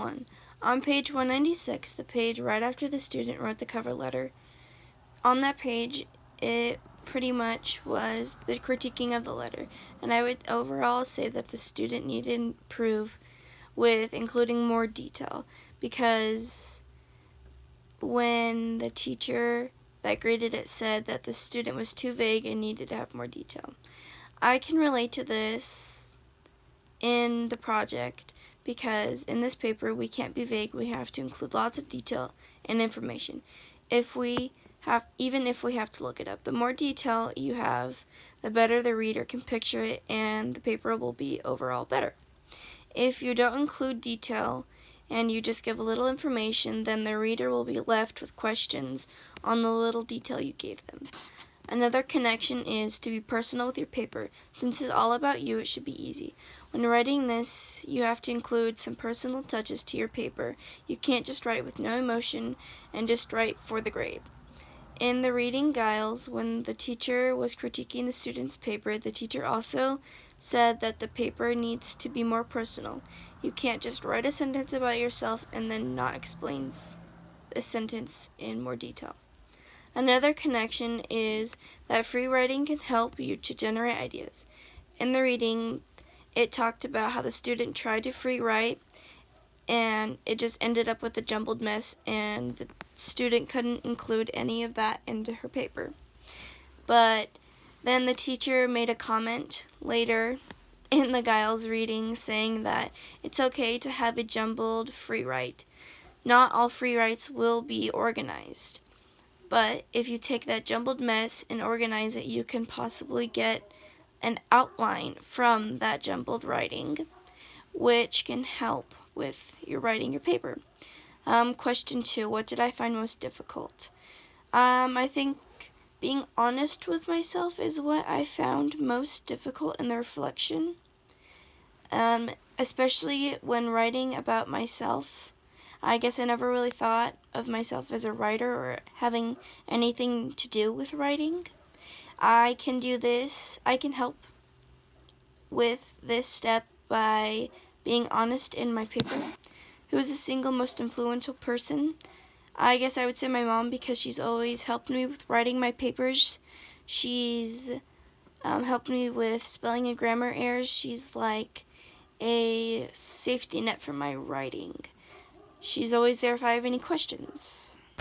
1. On page 196, the page right after the student wrote the cover letter, on that page, it pretty much was the critiquing of the letter. And I would overall say that the student needed to improve with including more detail, because when the teacher that graded it said that the student was too vague and needed to have more detail. I can relate to this in the project because in this paper we can't be vague. We have to include lots of detail and information. Even if we have to look it up. The more detail you have, the better the reader can picture it, and the paper will be overall better. If you don't include detail and you just give a little information, then the reader will be left with questions on the little detail you gave them. Another connection is to be personal with your paper. Since it's all about you, it should be easy. When writing this, you have to include some personal touches to your paper. You can't just write with no emotion and just write for the grade. In the reading guides, when the teacher was critiquing the student's paper, the teacher also said that the paper needs to be more personal. You can't just write a sentence about yourself and then not explain a sentence in more detail. Another connection is that free writing can help you to generate ideas. In the reading, it talked about how the student tried to free write and it just ended up with a jumbled mess, and the student couldn't include any of that into her paper. But then the teacher made a comment later in the Giles reading saying that it's okay to have a jumbled free write. Not all free writes will be organized. But if you take that jumbled mess and organize it, you can possibly get an outline from that jumbled writing, which can help with your writing your paper. Question 2, what did I find most difficult? I think being honest with myself is what I found most difficult in the reflection, especially when writing about myself. I guess I never really thought of myself as a writer or having anything to do with writing. I can do this. I can help with this step by being honest in my paper. Who is the single most influential person? I guess I would say my mom, because she's always helped me with writing my papers. She's helped me with spelling and grammar errors. She's like a safety net for my writing. She's always there if I have any questions.